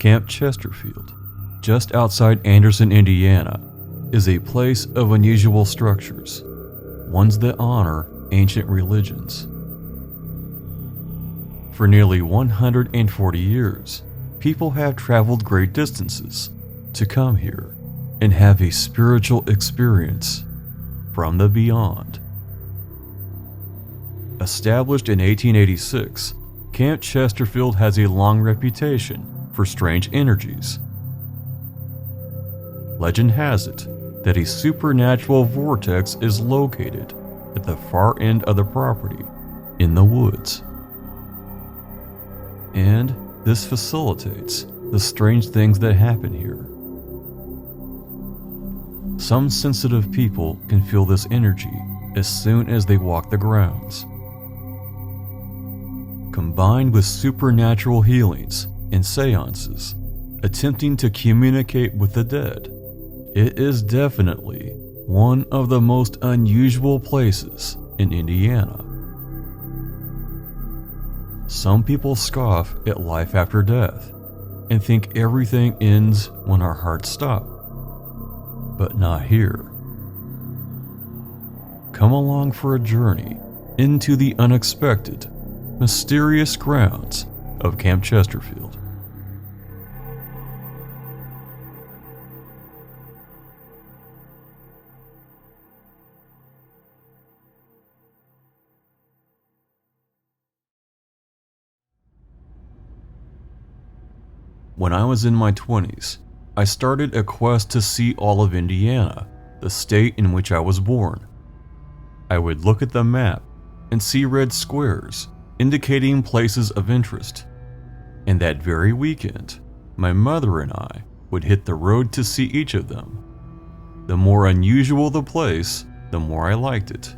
Camp Chesterfield, just outside Anderson, Indiana, is a place of unusual structures, ones that honor ancient religions. For nearly 140 years, people have traveled great distances to come here and have a spiritual experience from the beyond. Established in 1886, Camp Chesterfield has a long reputation for strange energies. Legend has it that a supernatural vortex is located at the far end of the property in the woods. And this facilitates the strange things that happen here. Some sensitive people can feel this energy as soon as they walk the grounds. Combined with supernatural healings and seances, attempting to communicate with the dead, it is definitely one of the most unusual places in Indiana. Some people scoff at life after death and think everything ends when our hearts stop, but not here. Come along for a journey into the unexpected, mysterious grounds of Camp Chesterfield. When I was in my 20s, I started a quest to see all of Indiana, the state in which I was born. I would look at the map and see red squares indicating places of interest. And that very weekend, my mother and I would hit the road to see each of them. The more unusual the place, the more I liked it.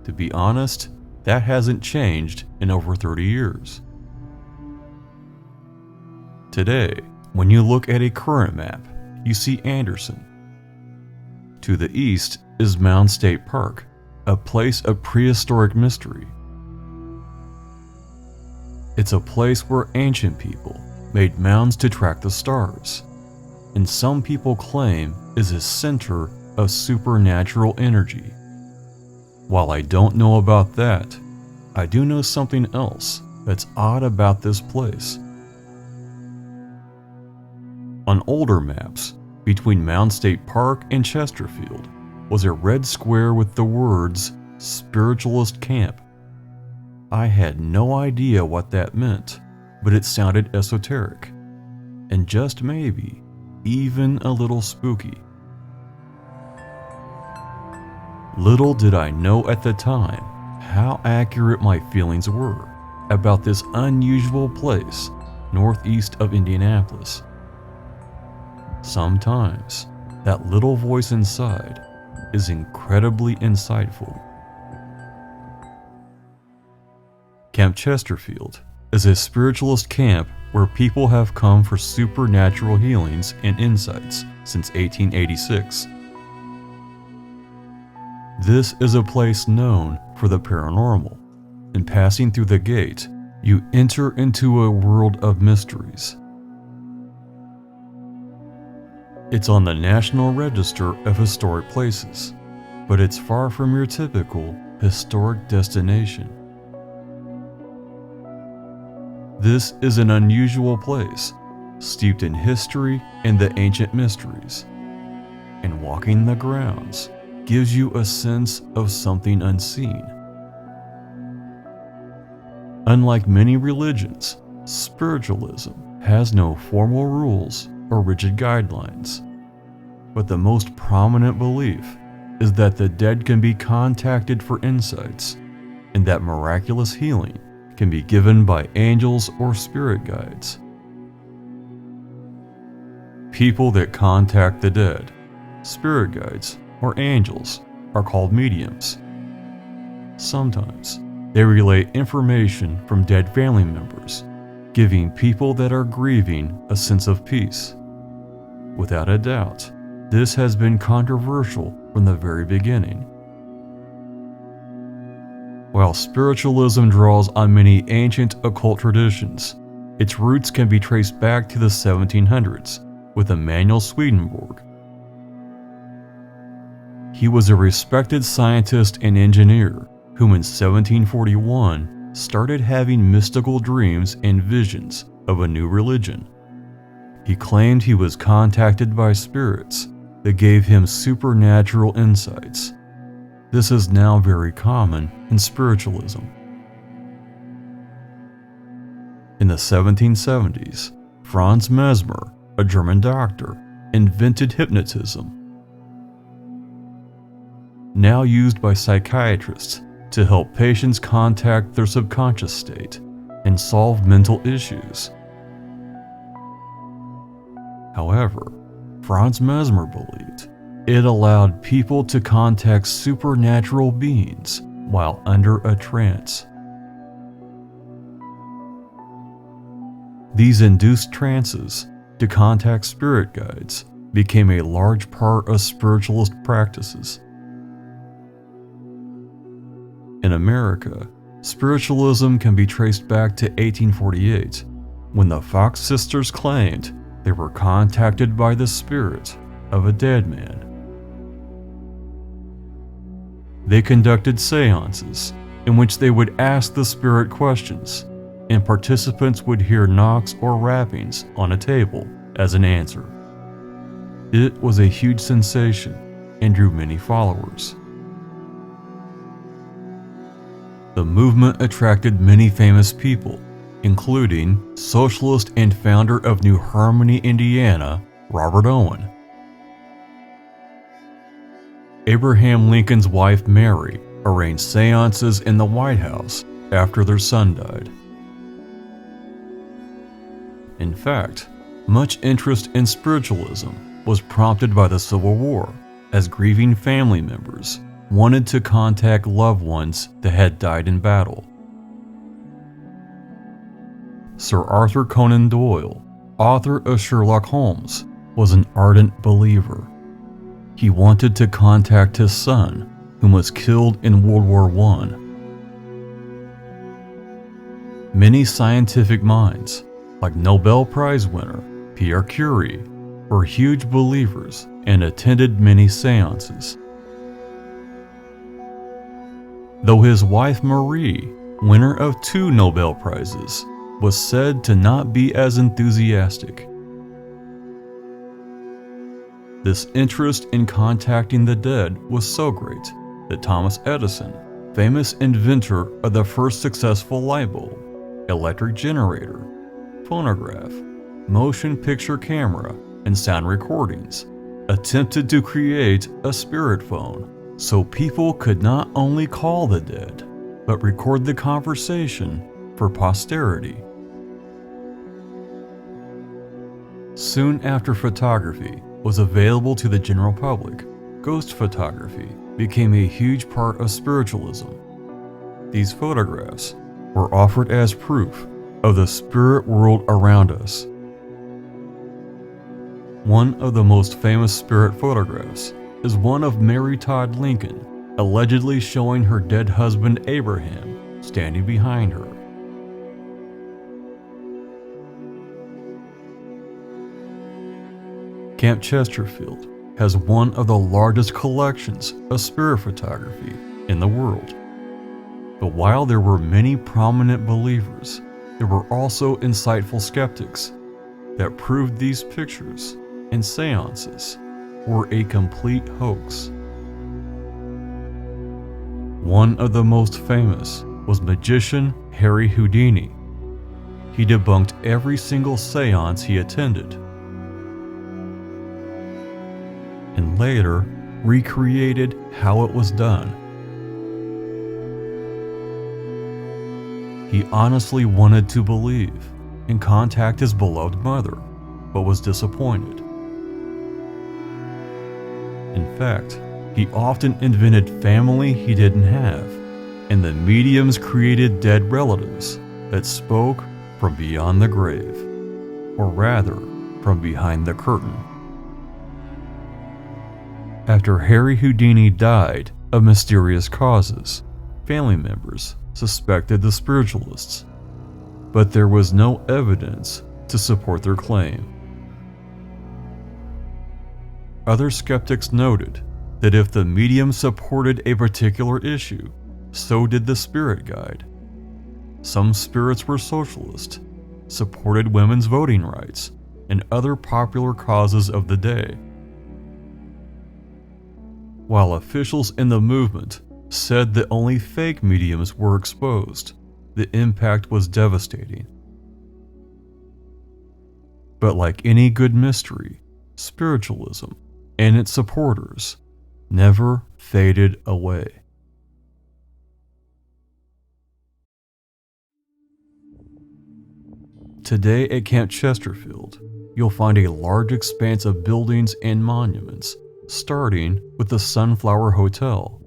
To be honest, that hasn't changed in over 30 years. Today, when you look at a current map, you see Anderson. To the east is Mound State Park, a place of prehistoric mystery. It's a place where ancient people made mounds to track the stars, and some people claim is a center of supernatural energy. While I don't know about that, I do know something else that's odd about this place. On older maps, between Mound State Park and Chesterfield was a red square with the words Spiritualist Camp. I had no idea what that meant, but it sounded esoteric, and just maybe even a little spooky. Little did I know at the time how accurate my feelings were about this unusual place northeast of Indianapolis. Sometimes, that little voice inside is incredibly insightful. Camp Chesterfield is a spiritualist camp where people have come for supernatural healings and insights since 1886. This is a place known for the paranormal, and passing through the gate, you enter into a world of mysteries. It's on the National Register of Historic Places, but it's far from your typical historic destination. This is an unusual place, steeped in history and the ancient mysteries, and walking the grounds gives you a sense of something unseen. Unlike many religions, spiritualism has no formal rules or rigid guidelines, but the most prominent belief is that the dead can be contacted for insights, and that miraculous healing can be given by angels or spirit guides. People that contact the dead, spirit guides, or angels are called mediums. Sometimes they relay information from dead family members, giving people that are grieving a sense of peace. Without a doubt, this has been controversial from the very beginning. While spiritualism draws on many ancient occult traditions, Its roots can be traced back to the 1700s with Emanuel Swedenborg. He was a respected scientist and engineer whom in 1741 started having mystical dreams and visions of a new religion. He claimed he was contacted by spirits that gave him supernatural insights. This is now very common in spiritualism. In the 1770s, Franz Mesmer, a German doctor, invented hypnotism, now used by psychiatrists to help patients contact their subconscious state and solve mental issues. However, Franz Mesmer believed it allowed people to contact supernatural beings while under a trance. These induced trances to contact spirit guides became a large part of spiritualist practices. In America, spiritualism can be traced back to 1848, when the Fox sisters claimed they were contacted by the spirit of a dead man. They conducted seances in which they would ask the spirit questions, and participants would hear knocks or rappings on a table as an answer. It was a huge sensation and drew many followers. The movement attracted many famous people, including socialist and founder of New Harmony, Indiana, Robert Owen. Abraham Lincoln's wife Mary arranged seances in the White House after their son died. In fact, much interest in spiritualism was prompted by the Civil War, as grieving family members wanted to contact loved ones that had died in battle. Sir Arthur Conan Doyle, author of Sherlock Holmes, was an ardent believer. He wanted to contact his son, whom was killed in World War I. Many scientific minds, like Nobel Prize winner Pierre Curie, were huge believers and attended many seances. Though his wife Marie, winner of 2 Nobel Prizes, was said to not be as enthusiastic. This interest in contacting the dead was so great that Thomas Edison, famous inventor of the first successful light bulb, electric generator, phonograph, motion picture camera, and sound recordings, attempted to create a spirit phone so people could not only call the dead, but record the conversation for posterity. Soon after photography was available to the general public, ghost photography became a huge part of spiritualism. These photographs were offered as proof of the spirit world around us. One of the most famous spirit photographs is one of Mary Todd Lincoln, allegedly showing her dead husband Abraham standing behind her. Camp Chesterfield has one of the largest collections of spirit photography in the world. But while there were many prominent believers, there were also insightful skeptics that proved these pictures and seances were a complete hoax. One of the most famous was magician Harry Houdini. He debunked every single seance he attended, and later recreated how it was done. He honestly wanted to believe and contact his beloved mother, but was disappointed. In fact, he often invented family he didn't have, and the mediums created dead relatives that spoke from beyond the grave, or rather, from behind the curtain. After Harry Houdini died of mysterious causes, family members suspected the spiritualists. but there was no evidence to support their claim. Other skeptics noted that if the medium supported a particular issue, so did the spirit guide. Some spirits were socialist, supported women's voting rights, and other popular causes of the day. While officials in the movement said that only fake mediums were exposed, the impact was devastating. But like any good mystery, spiritualism and its supporters never faded away. Today at Camp Chesterfield, you'll find a large expanse of buildings and monuments, starting with the Sunflower Hotel,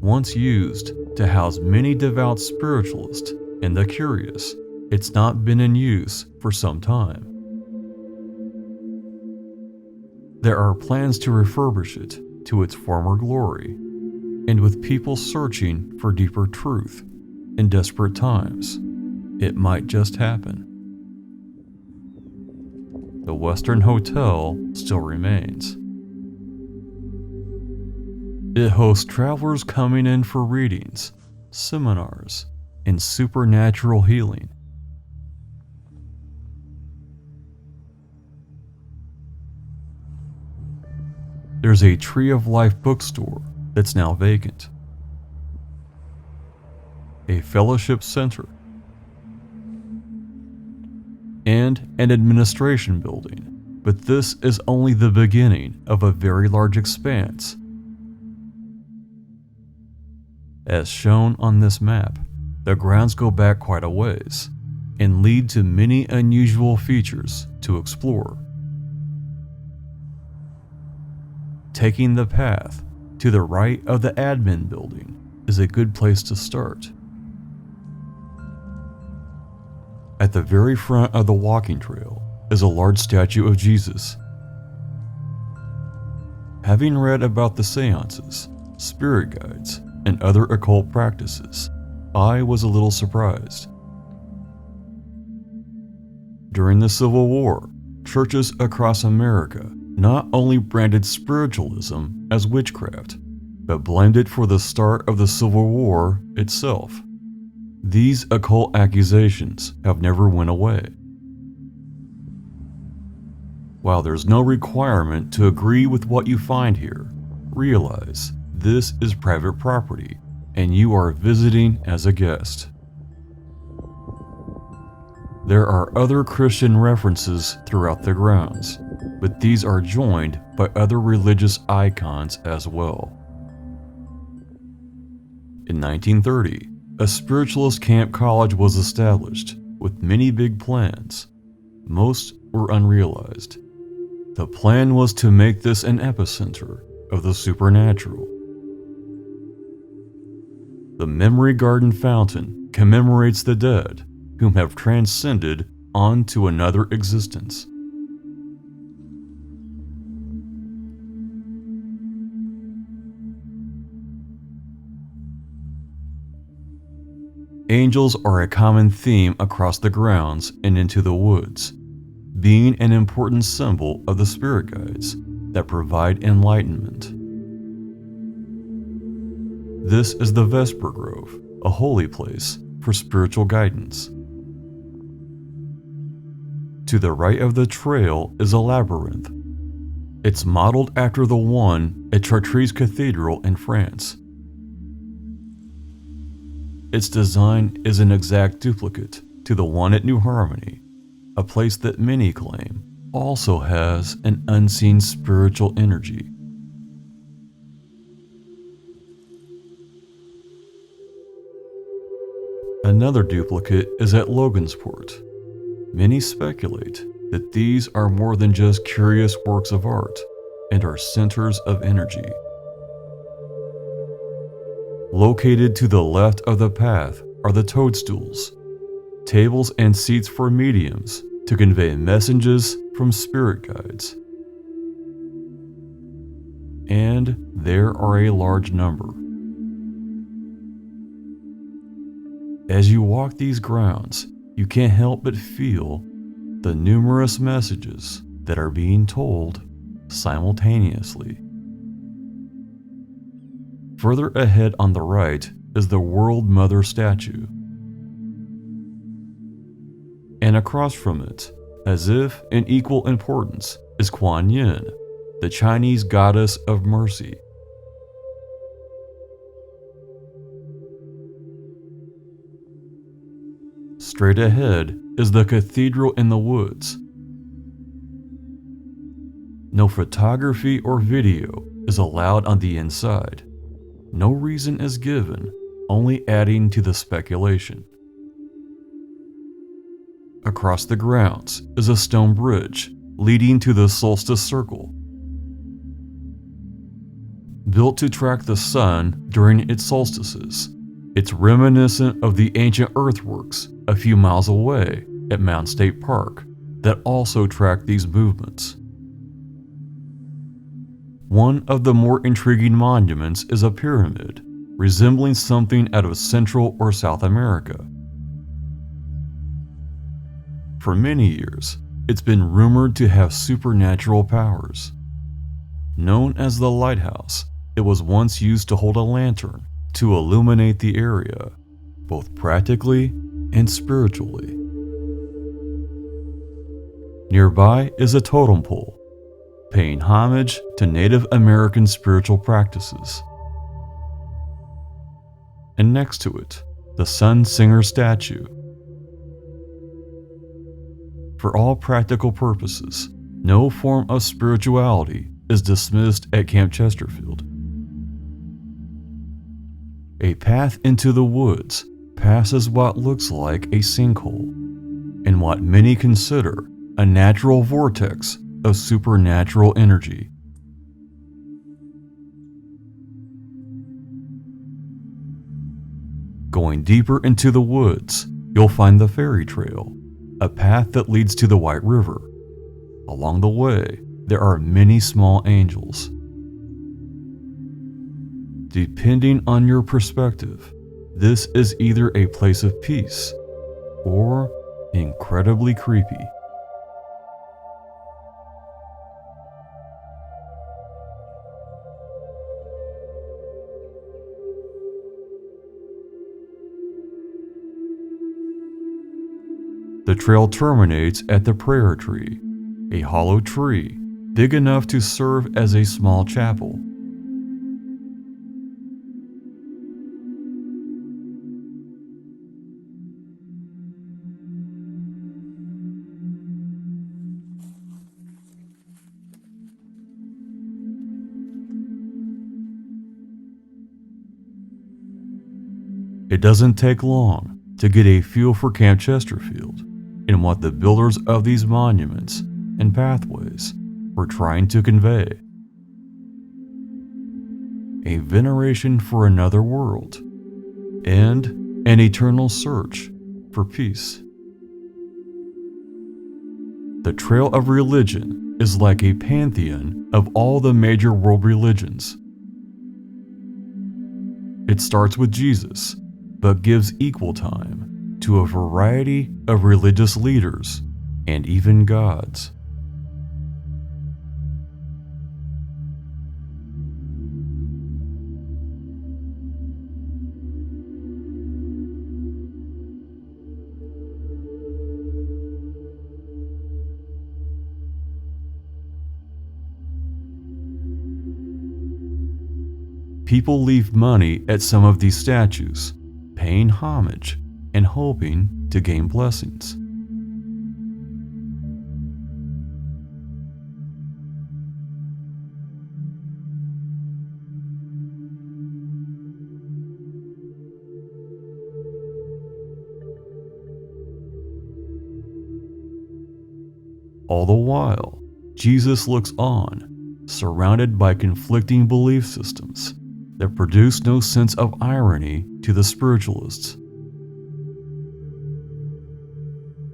once used to house many devout spiritualists and the curious. It's not been in use for some time. There are plans to refurbish it to its former glory, and with people searching for deeper truth in desperate times, it might just happen. The Western Hotel still remains. It hosts travelers coming in for readings, seminars, and supernatural healing. There's a Tree of Life bookstore that's now vacant, a fellowship center, and an administration building, but this is only the beginning of a very large expanse. As shown on this map, the grounds go back quite a ways and lead to many unusual features to explore. Taking the path to the right of the admin building is a good place to start. At the very front of the walking trail is a large statue of Jesus. Having read about the seances, spirit guides, and other occult practices, I was a little surprised. During the Civil War, churches across America not only branded spiritualism as witchcraft, but blamed it for the start of the Civil War itself. These occult accusations have never went away. While there's no requirement to agree with what you find here, realize this is private property and you are visiting as a guest. There are other Christian references throughout the grounds, but these are joined by other religious icons as well. In 1930, a spiritualist camp college was established with many big plans. Most were unrealized. The plan was to make this an epicenter of the supernatural. The Memory Garden Fountain commemorates the dead whom have transcended on to another existence. Angels are a common theme across the grounds and into the woods, being an important symbol of the spirit guides that provide enlightenment. This is the Vesper Grove, a holy place for spiritual guidance. To the right of the trail is a labyrinth. It's modeled after the one at Chartres Cathedral in France. Its design is an exact duplicate to the one at New Harmony, a place that many claim also has an unseen spiritual energy. Another duplicate is at Logansport. Many speculate that these are more than just curious works of art and are centers of energy. Located to the left of the path are the toadstools, tables and seats for mediums to convey messages from spirit guides. And there are a large number. As you walk these grounds, you can't help but feel the numerous messages that are being told simultaneously. Further ahead on the right is the World Mother statue. And across from it, as if in equal importance, is Kuan Yin, the Chinese goddess of mercy. Straight ahead is the cathedral in the woods. No photography or video is allowed on the inside. No reason is given, only adding to the speculation. Across the grounds is a stone bridge leading to the solstice circle. Built to track the sun during its solstices, it's reminiscent of the ancient earthworks a few miles away at Mound State Park that also track these movements. One of the more intriguing monuments is a pyramid, resembling something out of Central or South America. For many years, it's been rumored to have supernatural powers. Known as the lighthouse, it was once used to hold a lantern to illuminate the area, both practically and spiritually. Nearby is a totem pole, paying homage to Native American spiritual practices. And next to it, the Sun Singer statue. For all practical purposes, no form of spirituality is dismissed at Camp Chesterfield. A path into the woods passes what looks like a sinkhole, and what many consider a natural vortex of supernatural energy. Going deeper into the woods, you'll find the fairy trail, a path that leads to the White River. Along the way, there are many small angels. Depending on your perspective, this is either a place of peace or incredibly creepy. The trail terminates at the prayer tree, a hollow tree big enough to serve as a small chapel. It doesn't take long to get a feel for Camp Chesterfield and what the builders of these monuments and pathways were trying to convey. A veneration for another world and an eternal search for peace. The trail of religion is like a pantheon of all the major world religions. It starts with Jesus, but gives equal time to a variety of religious leaders and even gods. People leave money at some of these statues, paying homage and hoping to gain blessings. All the while, Jesus looks on, surrounded by conflicting belief systems that produce no sense of irony to the spiritualists.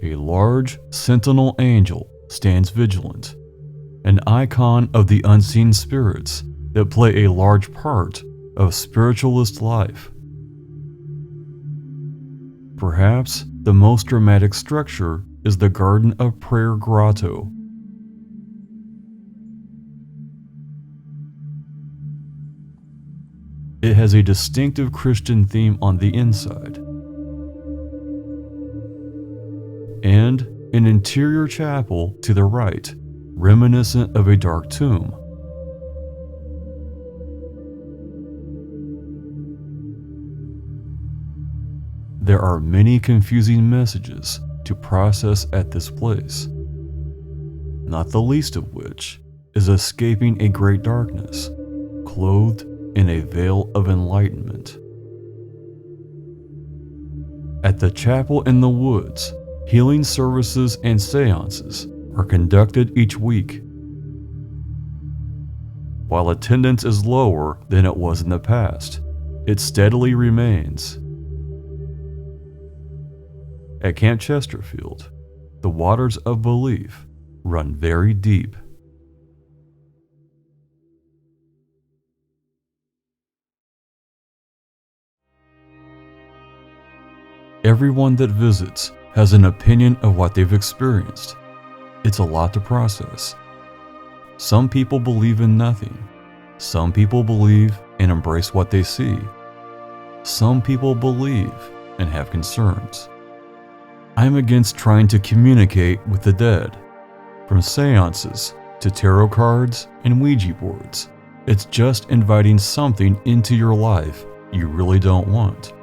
A large sentinel angel stands vigilant, an icon of the unseen spirits that play a large part of spiritualist life. Perhaps The most dramatic structure is the Garden of Prayer Grotto. It has a distinctive Christian theme on the inside, and an interior chapel to the right, reminiscent of a dark tomb. There are many confusing messages to process at this place, not the least of which is escaping a great darkness, clothed in a veil of enlightenment. At the chapel in the woods, healing services and seances are conducted each week. While attendance is lower than it was in the past, it steadily remains. At Camp Chesterfield, the waters of belief run very deep. Everyone that visits has an opinion of what they've experienced. It's a lot to process. Some people believe in nothing. Some people believe and embrace what they see. Some people believe and have concerns. I'm against trying to communicate with the dead. From seances to tarot cards and Ouija boards, it's just inviting something into your life you really don't want.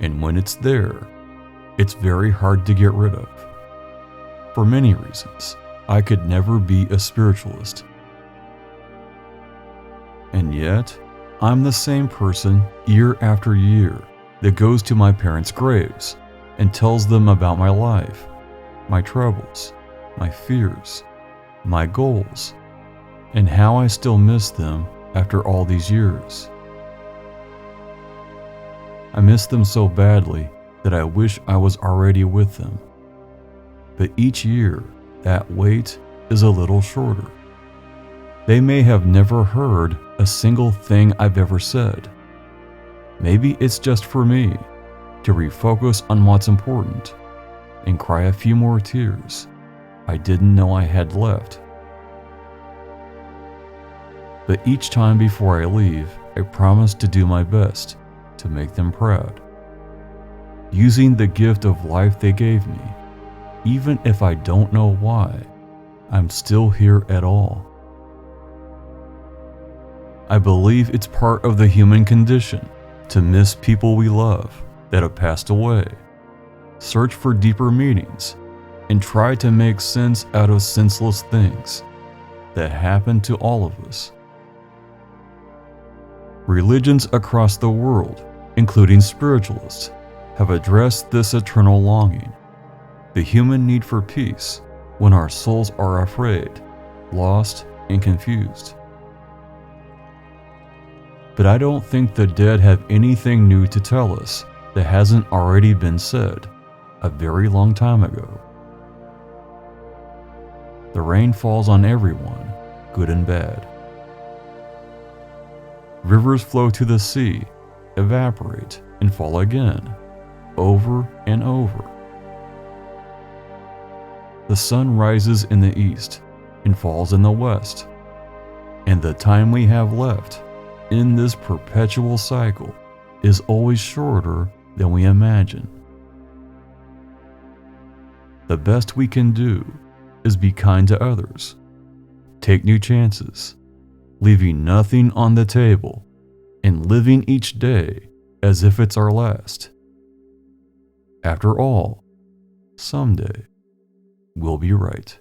And when it's there, it's very hard to get rid of. For many reasons, I could never be a spiritualist. And yet, I'm the same person year after year that goes to my parents' graves and tells them about my life, my troubles, my fears, my goals, and how I still miss them after all these years. I miss them so badly that I wish I was already with them. But each year, that wait is a little shorter. They may have never heard a single thing I've ever said. Maybe it's just for me to refocus on what's important and cry a few more tears I didn't know I had left. But each time before I leave, I promise to do my best to make them proud, using the gift of life they gave me. Even if I don't know why, I'm still here at all. I believe it's part of the human condition to miss people we love that have passed away, search for deeper meanings, and try to make sense out of senseless things that happen to all of us. Religions across the world, including spiritualists, have addressed this eternal longing, the human need for peace when our souls are afraid, lost, and confused. But I don't think the dead have anything new to tell us that hasn't already been said a very long time ago. The rain falls on everyone, good and bad. Rivers flow to the sea, evaporate, and fall again, over and over. The sun rises in the east and falls in the west, and the time we have left in this perpetual cycle is always shorter than we imagine. The best we can do is be kind to others, take new chances, leaving nothing on the table, and living each day as if it's our last. After all, someday we'll be right.